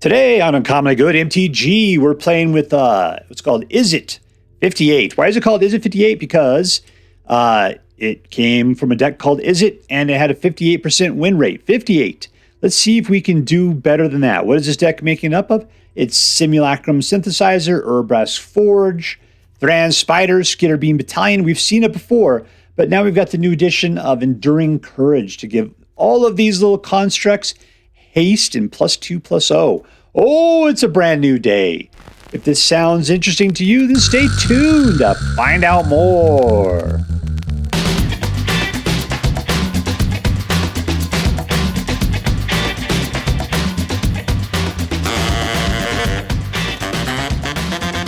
Today on Uncommonly Good MTG, we're playing with what's called Izzet 58. Why is it called Izzet 58? Because it came from a deck called Izzet, and it had a 58% win rate. 58. Let's see if we can do better than that. What is this deck making up of? It's Simulacrum Synthesizer, Urabrask Forge, Thran Spider, Skitterbeam Battalion. We've seen it before, but now we've got the new addition of Enduring Courage to give all of these little constructs haste and +2/+0. Oh, it's a brand new day. If this sounds interesting to you, then stay tuned to find out more.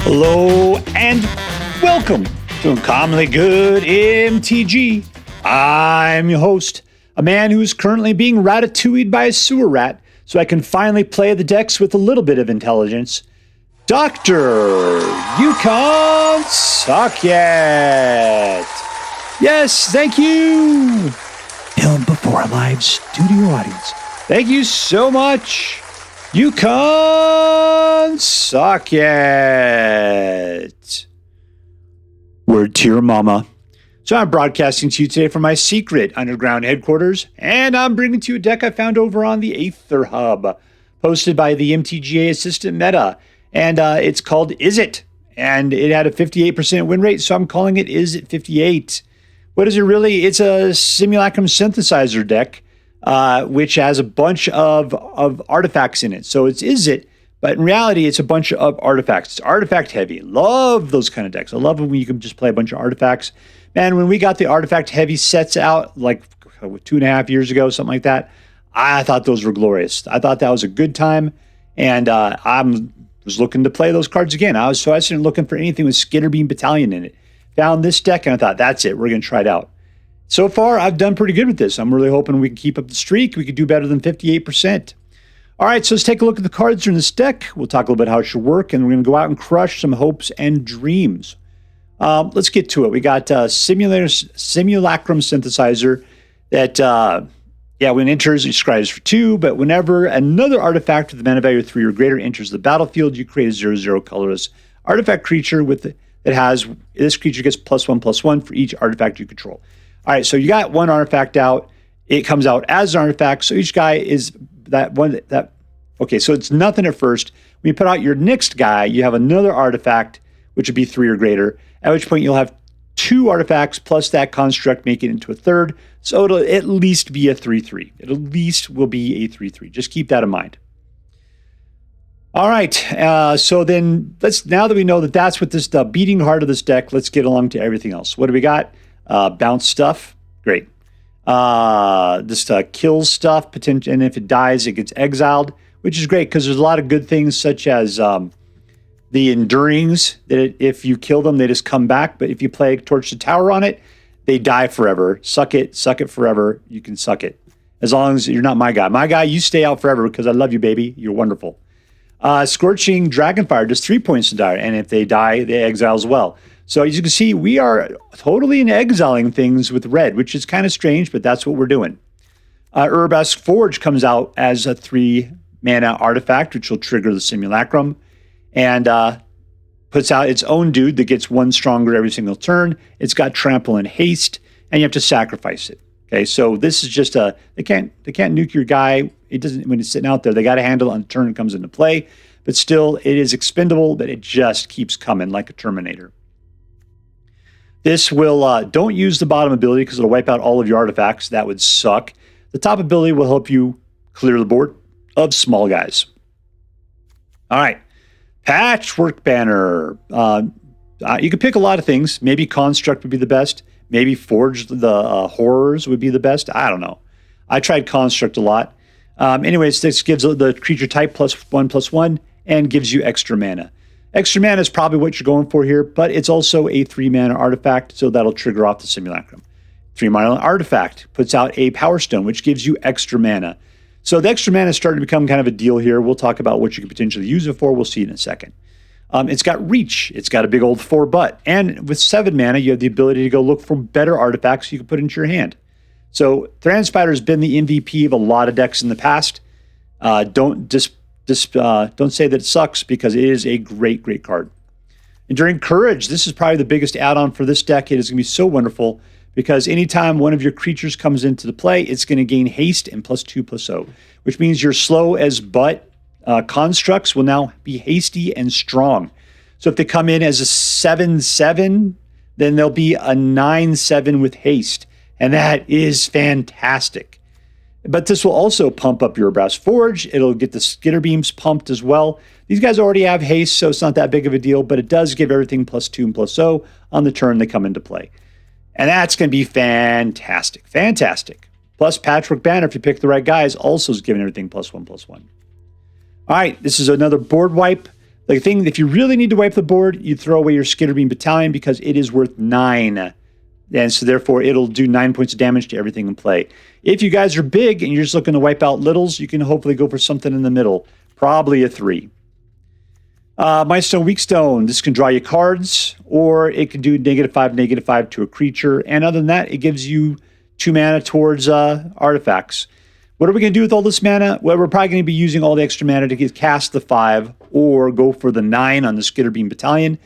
Hello and welcome to Uncommonly Good MTG. I'm your host, a man who's currently being ratatouilleed by a sewer rat, so I can finally play the decks with a little bit of intelligence. Doctor, you can't suck yet. Yes, thank you. Filmed before a live studio audience. Thank you so much. You can't suck yet. Word to your mama. So I'm broadcasting to you today from my secret underground headquarters, and I'm bringing to you a deck I found over on the Aether Hub, posted by the MTGA-Assistant-Meta, and it's called Izzet, and it had a 58% win rate, so I'm calling it Izzet 58. What is it really? It's a Simulacrum Synthesizer deck, which has a bunch of artifacts in it. So it's Izzet, but in reality, it's a bunch of artifacts. It's artifact heavy. Love those kind of decks. I love it when you can just play a bunch of artifacts. Man, when we got the artifact heavy sets out like 2.5 years ago, something like that, I thought those were glorious. I thought that was a good time, and I was looking to play those cards again. I started looking for anything with Skitterbeam Battalion in it. Found this deck, and I thought, that's it. We're going to try it out. So far, I've done pretty good with this. I'm really hoping we can keep up the streak. We could do better than 58%. All right, so let's take a look at the cards in this deck. We'll talk a little bit how it should work, and we're going to go out and crush some hopes and dreams. Let's get to it. We got Simulacrum Synthesizer that, when it enters, it scries for 2, but whenever another artifact with a mana value of 3 or greater enters the battlefield, you create a 0/0 colorless artifact creature this creature gets +1/+1 for each artifact you control. All right, so you got one artifact out. It comes out as an artifact, so each guy is that one okay, so it's nothing at first. When you put out your next guy, you have another artifact, which would be 3 or greater, at which point you'll have 2 artifacts plus that construct, make it into a third, so it'll at least be a 3/3. It at least will be a 3/3. Just keep that in mind. All right, so then now that we know that that's what the beating heart of this deck, let's get along to everything else. What do we got? Bounce stuff, great. This kills stuff, potential, and if it dies, it gets exiled, which is great because there's a lot of good things such as the Endurings, that if you kill them, they just come back. But if you play Torch the Tower on it, they die forever. Suck it forever. You can suck it. As long as you're not my guy. My guy, you stay out forever because I love you, baby. You're wonderful. Scorching Dragonfire does 3 points to die, and if they die, they exile as well. So as you can see, we are totally in exiling things with red, which is kind of strange, but that's what we're doing. Urabrask Forge comes out as a 3-mana artifact, which will trigger the Simulacrum, and puts out its own dude that gets 1 stronger every single turn. It's got trample and haste, and you have to sacrifice it. Okay, so this is just they can't nuke your guy. It doesn't when it's sitting out there. They got to handle it on the turn it comes into play, but still, it is expendable. But it just keeps coming like a Terminator. This will don't use the bottom ability because it'll wipe out all of your artifacts. That would suck. The top ability will help you clear the board of small guys. All right. Patchwork Banner. You could pick a lot of things. Maybe Construct would be the best. Maybe Forge the Horrors would be the best. I don't know. I tried Construct a lot. Anyways, this gives the creature type +1/+1 and gives you extra mana. Extra mana is probably what you're going for here, but it's also a 3-mana artifact, so that'll trigger off the Simulacrum. 3-mana artifact puts out a Power Stone, which gives you extra mana. So the extra mana is starting to become kind of a deal here. We'll talk about what you could potentially use it for. We'll see in a second. It's got reach. It's got a big old 4 butt. And with 7 mana, you have the ability to go look for better artifacts you can put into your hand. So Thran Spider has been the MVP of a lot of decks in the past. Don't Just don't say that it sucks, because it is a great, great card. Enduring Courage. This is probably the biggest add-on for this deck. It is going to be so wonderful, because anytime one of your creatures comes into the play, it's going to gain haste and +2/+0, which means your slow as butt constructs will now be hasty and strong. So if they come in as a 7/7, then they'll be a 9/7 with haste, and that is fantastic. But this will also pump up your Urabrask Forge. It'll get the Skitterbeams pumped as well. These guys already have haste, so it's not that big of a deal, but it does give everything +2 and +0 on the turn they come into play. And that's going to be fantastic. Fantastic. Plus Patchwork Banner, if you pick the right guys, also is giving everything +1/+1. All right, this is another board wipe. The thing, if you really need to wipe the board, you throw away your Skitterbeam Battalion, because it is worth 9. And so therefore, it'll do 9 points of damage to everything in play. If you guys are big and you're just looking to wipe out littles, you can hopefully go for something in the middle. Probably a 3. Mightstone and Weakstone. This can draw you cards, or it can do -5/-5 to a creature. And other than that, it gives you 2 mana towards artifacts. What are we going to do with all this mana? Well, we're probably going to be using all the extra mana to cast the 5, or go for the 9 on the Skitterbeam Battalion.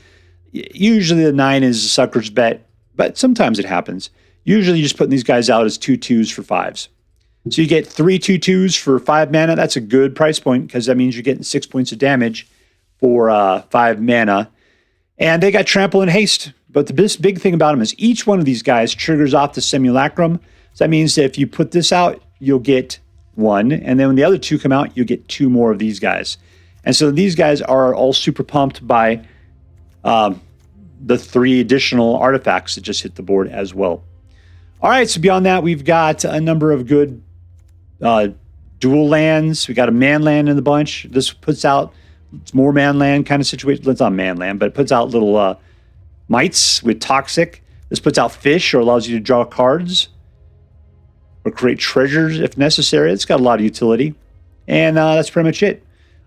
Usually the 9 is a sucker's bet, but sometimes it happens. Usually you're just putting these guys out as 2/2s for 5s. So you get 3 2/2s for 5 mana. That's a good price point, because that means you're getting 6 points of damage for 5 mana. And they got trample and haste. But the big thing about them is each one of these guys triggers off the Simulacrum. So that means that if you put this out, you'll get 1. And then when the other 2 come out, you'll get 2 more of these guys. And so these guys are all super pumped by the 3 additional artifacts that just hit the board as well. All right, so beyond that, we've got a number of good dual lands. We got a man land in the bunch. This puts out, it's more man land kind of situation. It's not man land, but it puts out little mites with toxic. This puts out fish, or allows you to draw cards or create treasures if necessary. It's got a lot of utility. And that's pretty much it.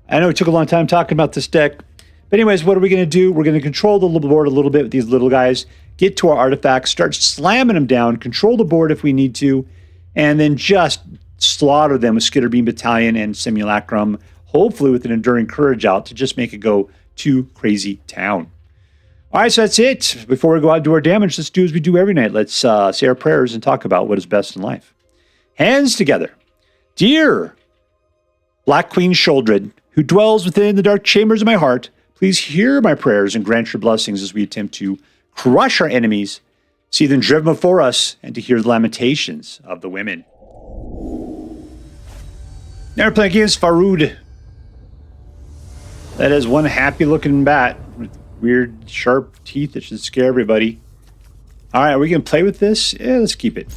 I know we took a long time talking about this deck. But anyways, what are we going to do? We're going to control the board a little bit with these little guys, get to our artifacts, start slamming them down, control the board if we need to, and then just slaughter them with Skitterbeam Battalion and Simulacrum, hopefully with an Enduring Courage out to just make it go to crazy town. All right, so that's it. Before we go out and do our damage, let's do as we do every night. Let's say our prayers and talk about what is best in life. Hands together. Dear Black Queen Sholdred, who dwells within the dark chambers of my heart, please hear my prayers and grant your blessings as we attempt to crush our enemies, see them driven before us, and to hear the lamentations of the women. Now we're playing against Faroud. That is one happy-looking bat with weird, sharp teeth that should scare everybody. All right, are we going to play with this? Yeah, let's keep it.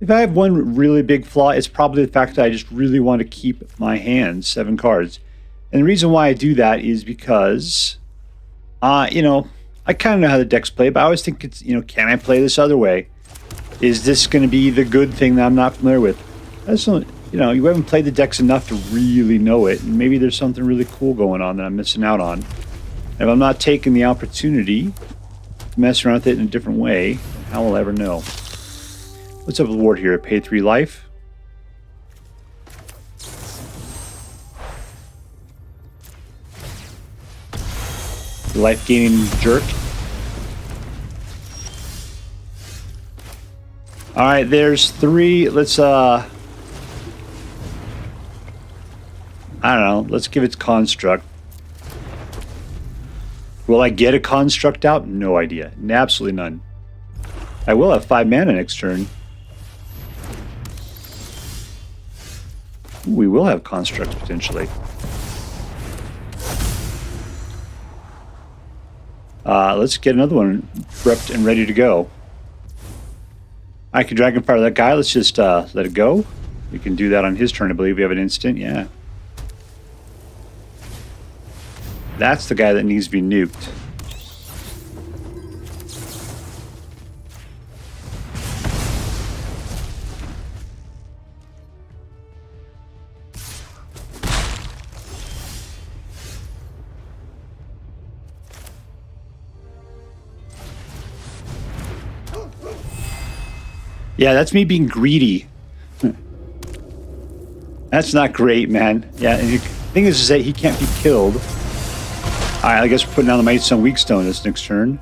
If I have one really big flaw, it's probably the fact that I just really want to keep my hand 7 cards. And the reason why I do that is because, I kind of know how the decks play, but I always think it's, can I play this other way? Is this going to be the good thing that I'm not familiar with? I just don't, you haven't played the decks enough to really know it. And maybe there's something really cool going on that I'm missing out on. If I'm not taking the opportunity to mess around with it in a different way, how will I ever know? What's up with the ward here? Pay 3 life. Life gaining jerk. All right, there's 3. Let's I don't know. Let's give it construct. Will I get a construct out? No idea. Absolutely none. I will have 5 mana next turn. Ooh, we will have constructs potentially. Let's get another one prepped and ready to go. I can Dragonfire that guy. Let's just let it go. We can do that on his turn, I believe. We have an instant, yeah. That's the guy that needs to be nuked. Yeah, that's me being greedy. That's not great, man. Yeah, and the thing is that he can't be killed. Alright, I guess we're putting down the Mightstone and Weakstone this next turn.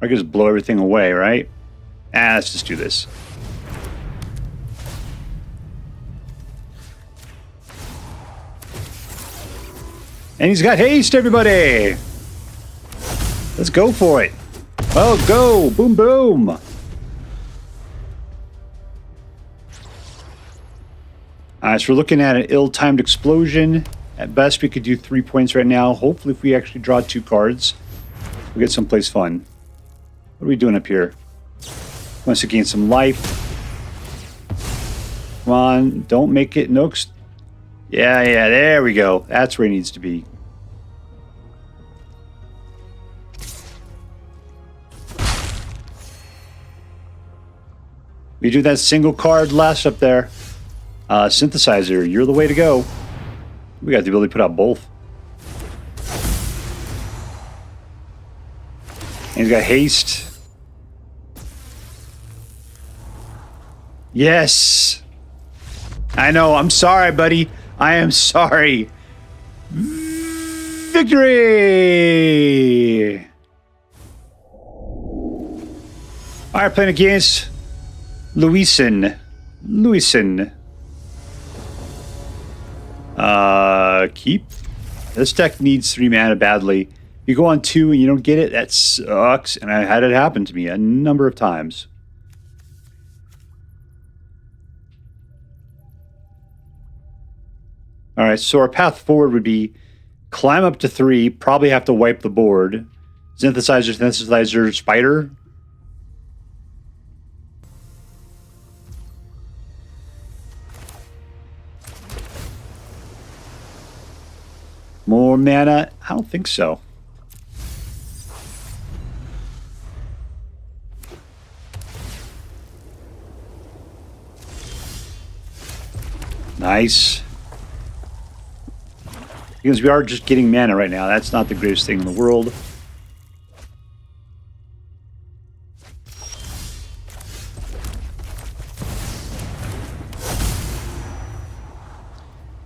Or I can just blow everything away, right? Let's just do this. And he's got haste, everybody! Let's go for it. Oh, go! Boom, boom! Alright, so we're looking at an ill-timed explosion. At best, we could do 3 points right now. Hopefully, if we actually draw 2 cards, we'll get someplace fun. What are we doing up here? Wants to gain some life. Come on, don't make it nooks. Yeah, there we go. That's where he needs to be. We do that single card last up there. Synthesizer, you're the way to go. We got the ability to put out both. And he's got haste. Yes! I know, I'm sorry, buddy. I am sorry. Victory! Alright, playing against Luissen. Keep. This deck needs 3 mana badly. You go on 2 and you don't get it, that sucks. And I had it happen to me a number of times. Alright, so our path forward would be climb up to 3, probably have to wipe the board. Synthesizer, Spider. More mana? I don't think so. Nice. Because we are just getting mana right now. That's not the greatest thing in the world.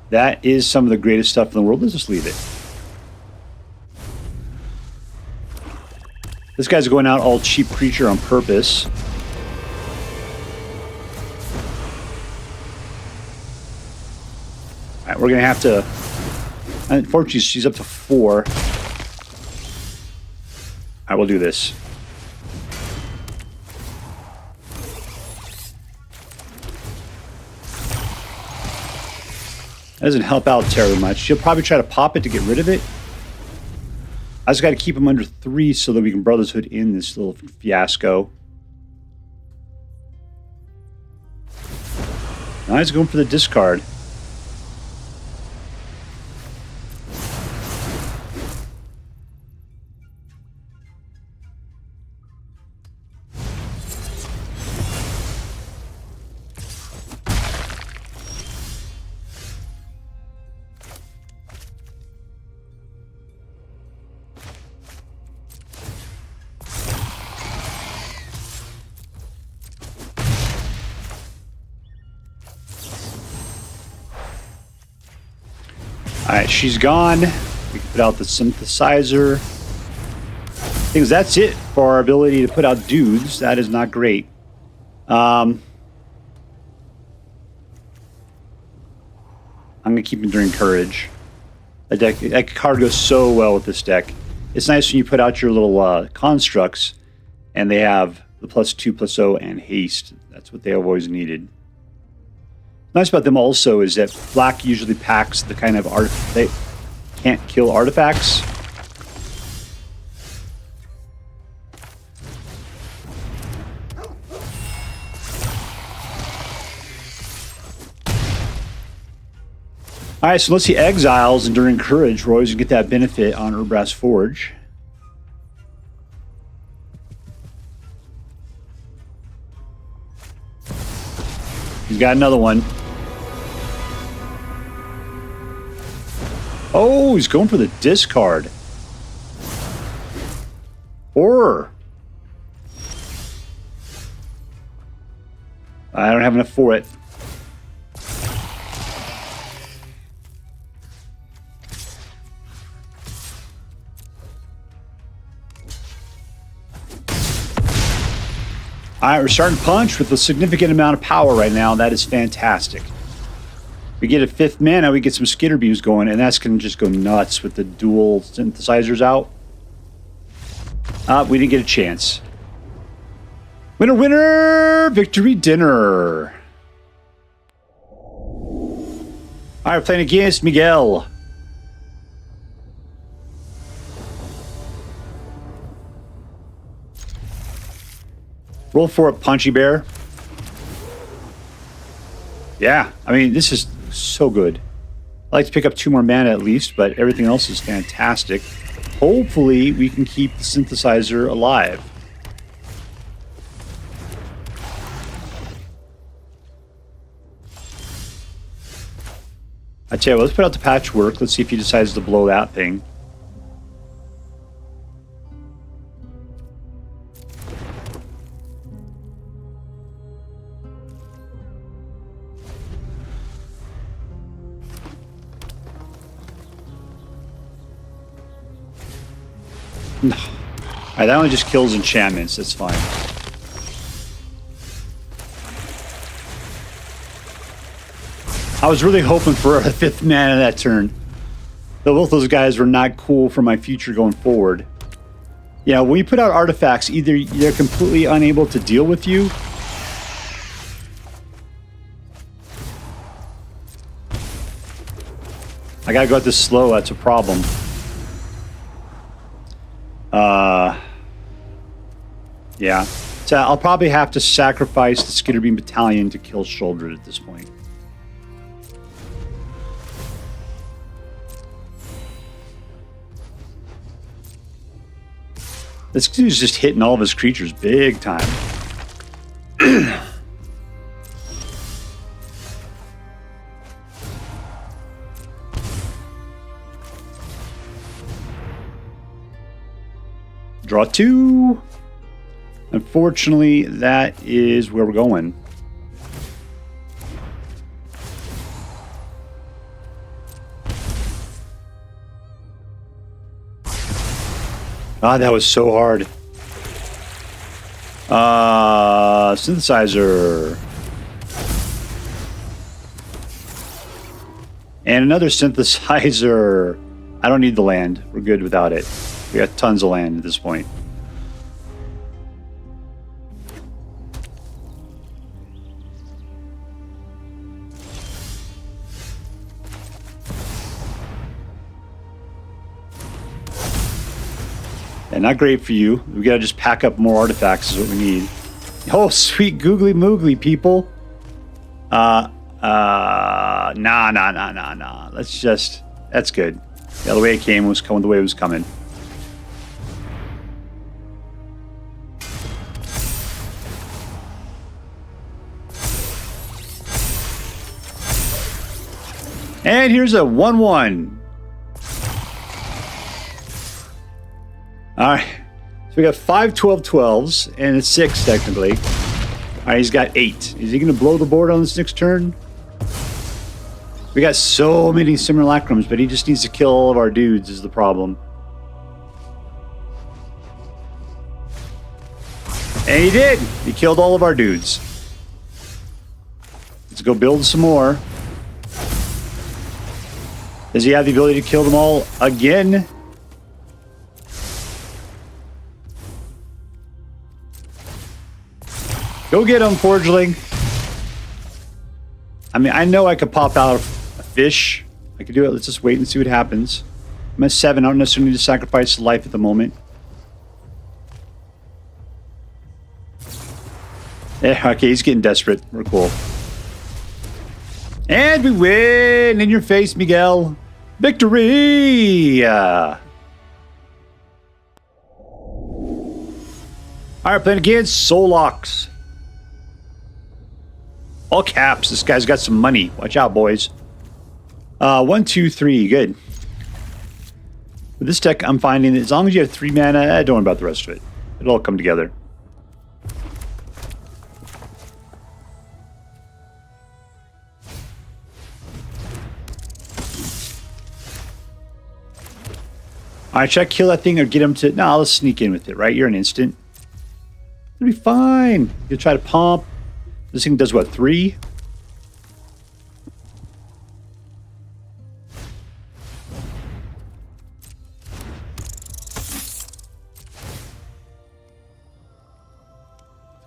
That is some of the greatest stuff in the world. Let's just leave it. This guy's going out all cheap creature on purpose. Alright, we're going to have to... Unfortunately, she's up to 4. I will do this. That doesn't help out terribly much. She'll probably try to pop it to get rid of it. I just got to keep him under 3 so that we can Brotherhood in this little fiasco. Now he's going for the discard. Alright, she's gone. We can put out the synthesizer. Things that's it for our ability to put out dudes. That is not great. I'm going to keep Enduring Courage. That card goes so well with this deck. It's nice when you put out your little constructs and they have the +2/+0 and haste. That's what they have always needed. Nice about them also is that black usually packs the kind of art they can't kill artifacts. Alright, so let's see Exiles Enduring Courage. We're always going to get that benefit on Urabrask Forge. He's got another one. Oh, he's going for the discard. Horror. I don't have enough for it. All right, we're starting Punch with a significant amount of power right now. That is fantastic. We get a 5th mana, we get some Skitterbeams going, and that's going to just go nuts with the dual synthesizers out. We didn't get a chance. Winner, winner! Victory dinner! All right, playing against Miguel. Roll for it, Punchy Bear. Yeah, I mean, this is so good. I like to pick up 2 more mana at least, but everything else is fantastic. Hopefully, we can keep the synthesizer alive. I tell you what, let's put out the Patchwork. Let's see if he decides to blow that thing. No. Alright, that one just kills enchantments. That's fine. I was really hoping for a 5th mana that turn. Though both those guys were not cool for my future going forward. Yeah, when you put out artifacts, either they're completely unable to deal with you, I gotta go at this slow, that's a problem. Yeah. So I'll probably have to sacrifice the Skitterbeam Battalion to kill Shoulder at this point. This dude's just hitting all of his creatures big time. Draw 2. Unfortunately, that is where we're going. Ah, that was so hard. Synthesizer. And another synthesizer. I don't need the land. We're good without it. We got tons of land at this point. Yeah, not great for you. We gotta just pack up more artifacts is what we need. Oh, sweet googly moogly, people. Nah. Let's just, that's good. Yeah, the way it came was coming the way it was coming. And here's a 1-1. All right. So we got 5 12-12s and a 6 technically. All right, he's got 8. Is he going to blow the board on this next turn? We got so many Simulacrums, but he just needs to kill all of our dudes is the problem. And he did. He killed all of our dudes. Let's go build some more. Does he have the ability to kill them all again? Go get him, Forgeling. I mean, I know I could pop out a fish. I could do it. Let's just wait and see what happens. I'm at 7. I don't necessarily need to sacrifice life at the moment. Yeah, okay, he's getting desperate. We're cool. And we win! In your face, Miguel. Victory! All right, playing against SOLOX. All caps. This guy's got some money. Watch out, boys. 1, 2, 3. Good. With this deck, I'm finding that as long as you have 3 mana, don't worry about the rest of it. It'll all come together. Alright, should I kill that thing or get him to... No, let's sneak in with it, right? You're an instant. It'll be fine. You'll try to pump. This thing does what, 3? The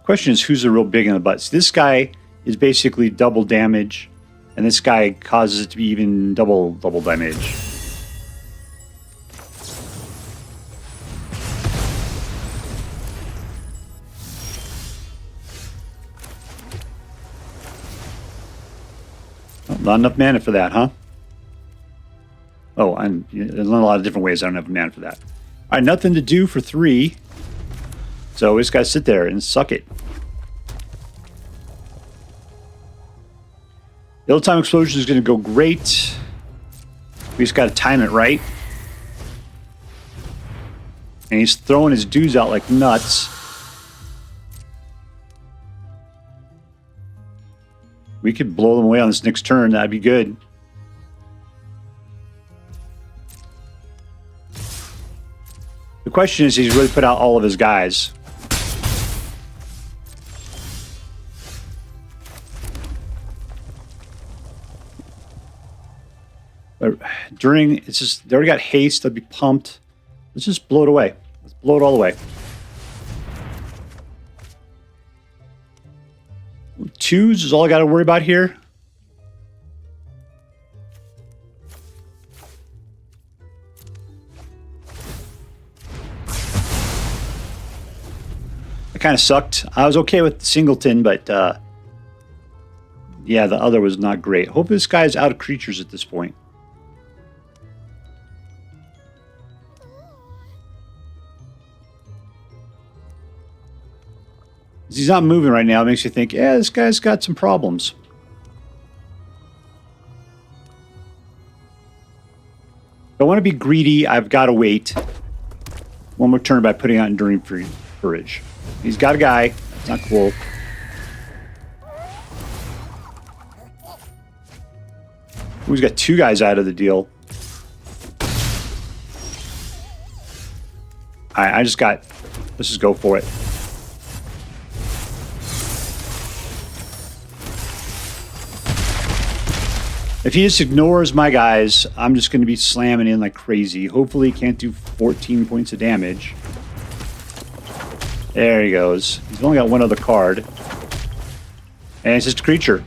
question is, who's the real big in the butt? So this guy is basically double damage, and this guy causes it to be even double damage. Oh, not enough mana for that, huh? Oh, and there's a lot of different ways I don't have mana for that. All right, nothing to do for 3. So we just got to sit there and suck it. The Ill-Time Explosion is going to go great. We just got to time it right. And he's throwing his dudes out like nuts. We could blow them away on this next turn. That'd be good. The question is, he's really put out all of his guys. During, it's just, they already got haste. They'll be pumped. Let's just blow it away. Let's blow it all away. 2s is all I got to worry about here. It kind of sucked. I was okay with Singleton, but yeah, the other was not great. Hope this guy's out of creatures at this point. He's not moving right now. It makes you think, yeah, this guy's got some problems. If I want to be greedy, I've got to wait one more turn by putting out Enduring Courage. He's got a guy. That's not cool. Ooh, he's got 2 guys out of the deal. All right, let's just go for it. If he just ignores my guys, I'm just going to be slamming in like crazy. Hopefully he can't do 14 points of damage. There he goes. He's only got one other card. And it's just a creature.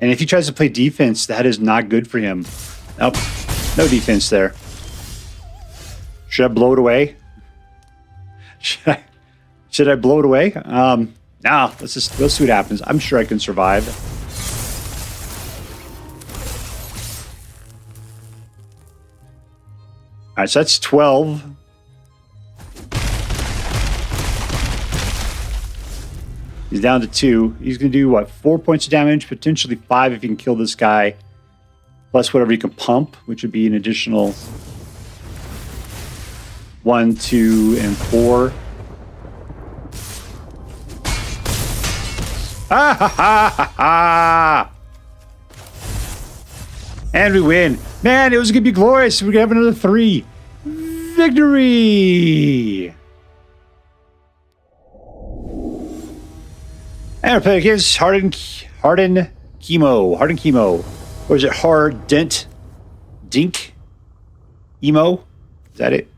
And if he tries to play defense, that is not good for him. Nope. No defense there. Should I blow it away? Should I blow it away? Nah, let's see what happens. I'm sure I can survive. All right, so that's 12. He's down to 2. He's going to do, what, 4 points of damage, potentially 5 if he can kill this guy, plus whatever he can pump, which would be an additional 1, 2, and 4. Ah, ha, ha, ha, ha. And we win. Man, it was going to be glorious. We're going to have another 3. Victory! And we're playing against hardenkimo. Or is it dink? Emo? Is that it?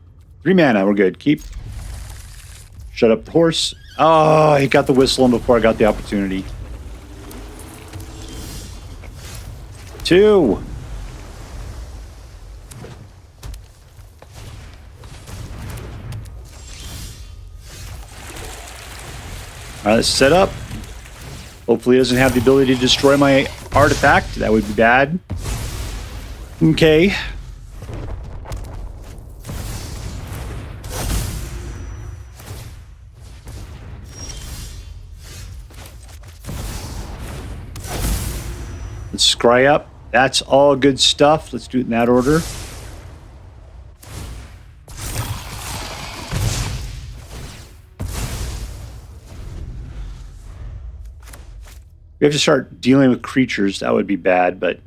3 mana. We're good. Keep. Shut up the horse. Oh, he got the whistle in before I got the opportunity. 2. All right, let's set up. Hopefully he doesn't have the ability to destroy my artifact. That would be bad. Okay. Let's scry up. That's all good stuff. Let's do it in that order. We have to start dealing with creatures. That would be bad, but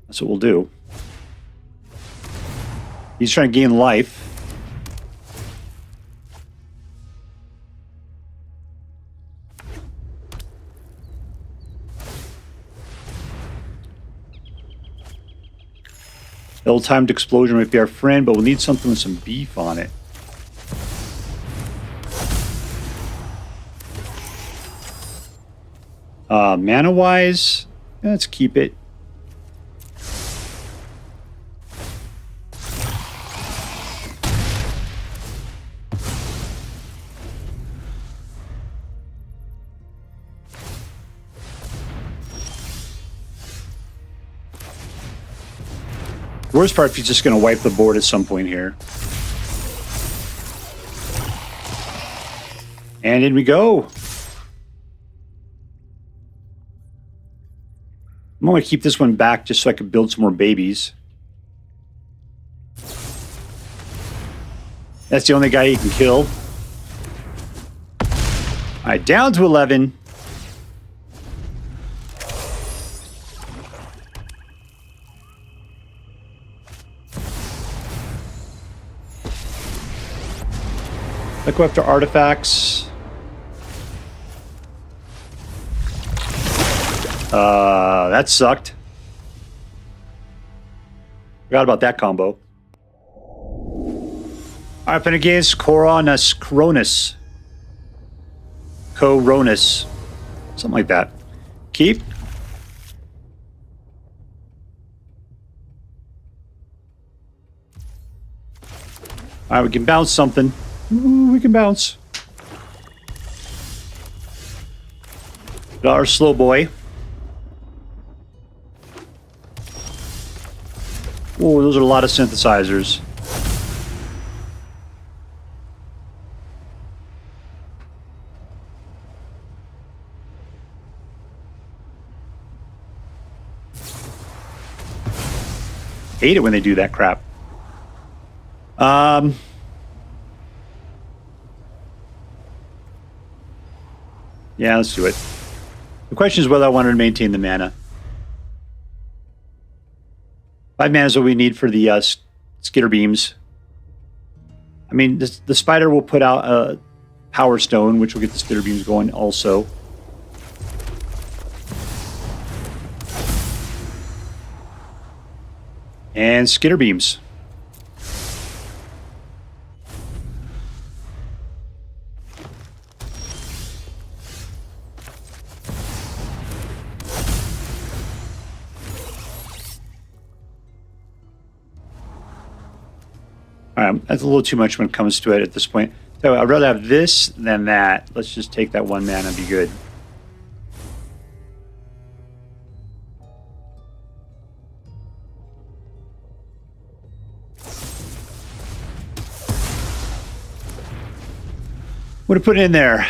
that's what we'll do. He's trying to gain life. Ill-timed explosion might be our friend, but we'll need something with some beef on it. Mana-wise, let's keep it. Worst part, if he's just going to wipe the board at some point here. And in we go. I'm going to keep this one back just so I can build some more babies. That's the only guy he can kill. All right, down to 11. Let's go after artifacts. That sucked. Forgot about that combo. Up against Koronas. Something like that. Keep. Alright, we can bounce something. Ooh, we can bounce. Got our slow boy. Oh, those are a lot of synthesizers. Hate it when they do that crap. Yeah, let's do it. The question is whether I want to maintain the mana. 5 mana is what we need for the Skitterbeams. I mean, the Spider will put out a Power Stone, which will get the Skitterbeams going also. And Skitterbeams. That's a little too much when it comes to it at this point. So I'd rather have this than that. Let's just take that 1 mana and be good. What to put in there?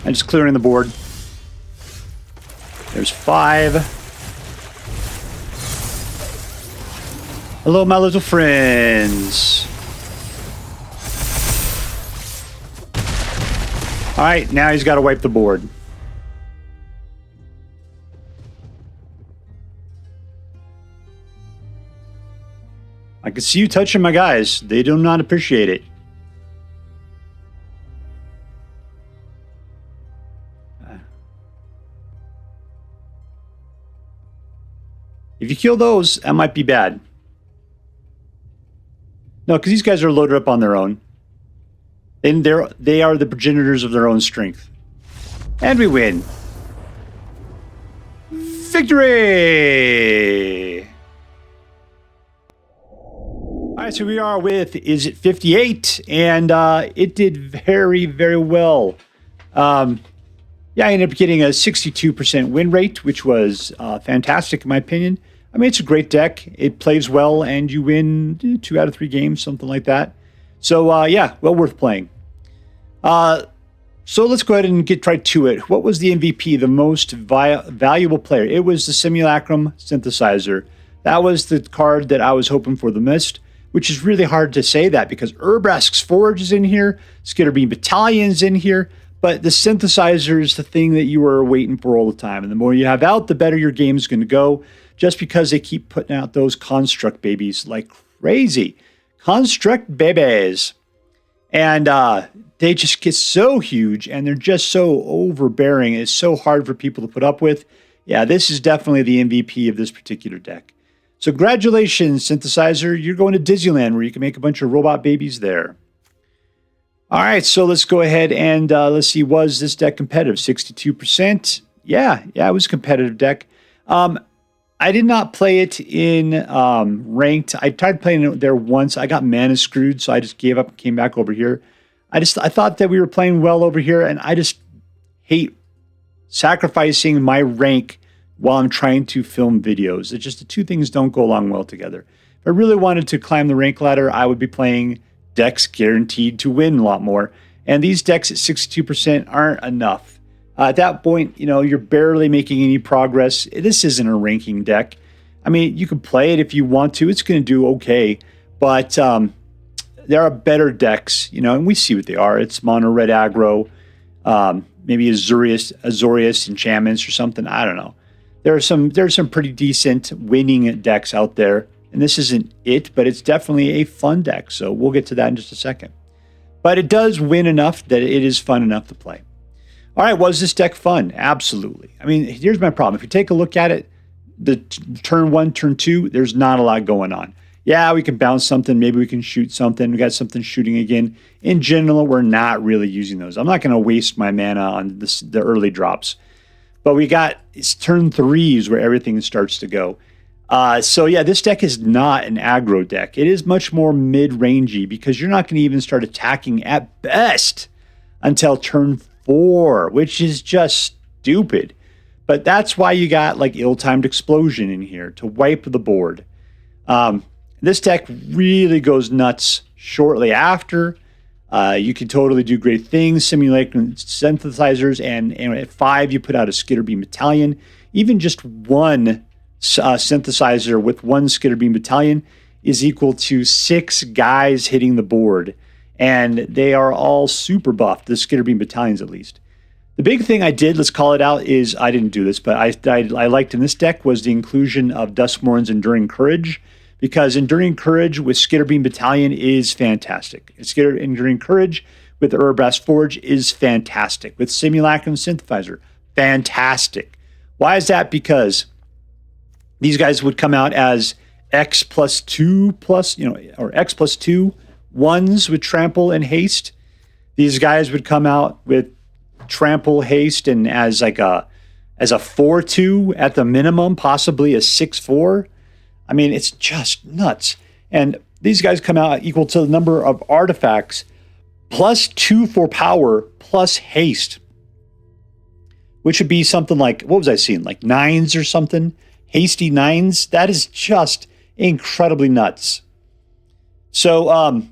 I'm just clearing the board. There's 5. Hello, my little friends. All right, now he's got to wipe the board. I can see you touching my guys. They do not appreciate it. If you kill those, that might be bad. No, because these guys are loaded up on their own. And they are the progenitors of their own strength. And we win. Victory! All right, so we are with Izzet 58, and it did very, very well. Yeah, I ended up getting a 62% win rate, which was fantastic in my opinion. I mean, it's a great deck. It plays well, and you win 2 out of 3 games, something like that. So, yeah, well worth playing. So let's go ahead and get right to it. What was the MVP, the most valuable player? It was the Simulacrum Synthesizer. That was the card that I was hoping for the most, which is really hard to say that because Urabrask's Forge is in here, Skitterbeam Battalion's in here, but the synthesizer is the thing that you were waiting for all the time. And the more you have out, the better your game is going to go, just because they keep putting out those construct babies like crazy. Construct babies. And they just get so huge and they're just so overbearing. It's so hard for people to put up with. Yeah, this is definitely the MVP of this particular deck. So congratulations, Synthesizer. You're going to Disneyland where you can make a bunch of robot babies there. All right, so let's go ahead and let's see, was this deck competitive? 62%. Yeah, it was a competitive deck. I did not play it in ranked. I tried playing it there once. I got mana screwed, so I just gave up and came back over here. I thought that we were playing well over here, and I just hate sacrificing my rank while I'm trying to film videos. It's just the two things don't go along well together. If I really wanted to climb the rank ladder, I would be playing decks guaranteed to win a lot more. And these decks at 62% aren't enough. At that point, you're barely making any progress. This isn't a ranking deck. I mean, you can play it if you want to. It's going to do okay. But there are better decks, and we see what they are. It's mono red aggro, maybe Azorius enchantments or something. I don't know. There's some pretty decent winning decks out there, and this isn't it, but it's definitely a fun deck. So we'll get to that in just a second. But it does win enough that it is fun enough to play. All right, was this deck fun? Absolutely. I mean, here's my problem. If you take a look at it, the turn 1, turn 2, there's not a lot going on. Yeah, we can bounce something. Maybe we can shoot something. We got something shooting again. In general, we're not really using those. I'm not going to waste my mana on the early drops. But it's turn 3s where everything starts to go. So yeah, this deck is not an aggro deck. It is much more mid-rangey because you're not going to even start attacking at best until turn 4, which is just stupid. But that's why you got like ill-timed explosion in here to wipe the board. This deck really goes nuts shortly after. You can totally do great things. Simulacrum Synthesizers, and at 5, you put out a Skitterbeam Battalion. Even just one synthesizer with one Skitterbeam Battalion is equal to 6 guys hitting the board. And they are all super buffed, the Skitterbeam Battalions at least. The big thing I did, let's call it out, is I didn't do this, but I liked in this deck was the inclusion of Duskmourn's Enduring Courage. Because Enduring Courage with Skitterbeam Battalion is fantastic. Enduring Courage with the Urabrask Forge is fantastic. With Simulacrum Synthesizer, fantastic. Why is that? Because these guys would come out as X plus 2 or X plus 2 ones with Trample and Haste. These guys would come out with Trample, Haste, and as a 4/2 at the minimum, possibly a 6/4. I mean, it's just nuts. And these guys come out equal to the number of artifacts plus 2 for power plus haste, which would be something like, what was I seeing? Like 9s or something? Hasty 9s? That is just incredibly nuts. So,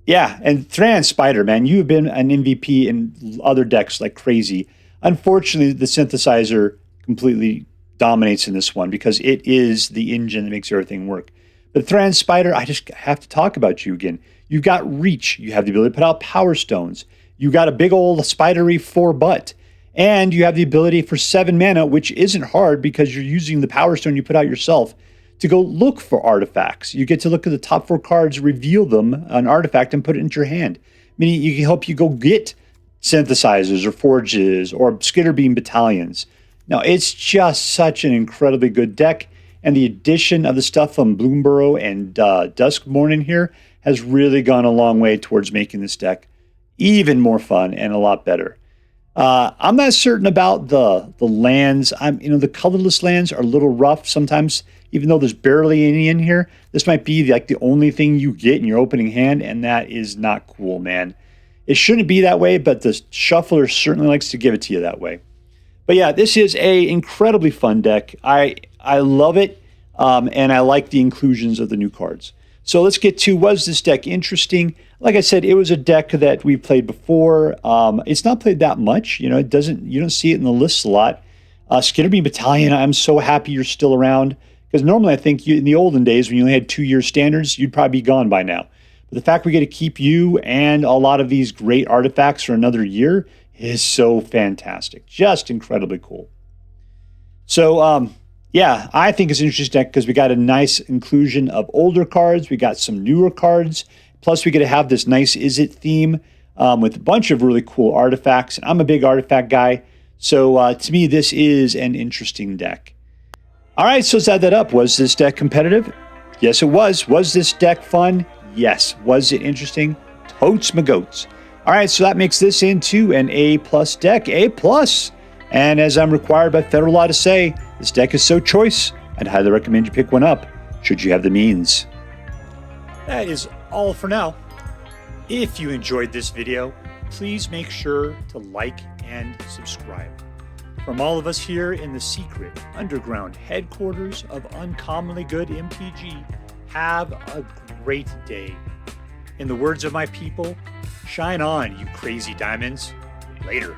yeah, and Thran Spider, man, you have been an MVP in other decks like crazy. Unfortunately, the synthesizer completely dominates in this one because it is the engine that makes everything work. But Thran Spider, I just have to talk about you again. You've got reach. You have the ability to put out power stones. You got a big old spidery 4 butt. And you have the ability for 7 mana, which isn't hard because you're using the power stone you put out yourself to go look for artifacts. You get to look at the top 4 cards, reveal them, an artifact, and put it into your hand. Meaning you can help you go get synthesizers or forges or Skitterbeam Battalions. Now, it's just such an incredibly good deck, and the addition of the stuff from Bloomburrow and Duskmourn in here has really gone a long way towards making this deck even more fun and a lot better. I'm not certain about the lands. The colorless lands are a little rough sometimes, even though there's barely any in here. This might be like the only thing you get in your opening hand, and that is not cool, man. It shouldn't be that way, but the shuffler certainly likes to give it to you that way. But yeah, this is a incredibly fun deck. I love it, and I like the inclusions of the new cards. So let's get to, was this deck interesting? Like I said, it was a deck that we played before. It's not played that much. You don't see it in the lists a lot. Skitterbeam Battalion, I'm so happy you're still around. Because normally I think in the olden days when you only had 2-year standards, you'd probably be gone by now. But the fact we get to keep you and a lot of these great artifacts for another year is so fantastic. Just incredibly cool. So, yeah, I think it's an interesting deck because we got a nice inclusion of older cards. We got some newer cards. Plus, we get to have this nice Izzet theme. with a bunch of really cool artifacts. I'm a big artifact guy, so to me, this is an interesting deck. All right, so let's add that up. Was this deck competitive? Yes, it was. Was this deck fun? Yes. Was it interesting? Totes my goats. All right, so that makes this into an A+ deck. A+. And as I'm required by federal law to say, this deck is so choice, I'd highly recommend you pick one up, should you have the means. That is all for now. If you enjoyed this video, please make sure to like and subscribe. From all of us here in the secret underground headquarters of Uncommonly Good MTG, have a great day. In the words of my people, shine on, you crazy diamonds. Later.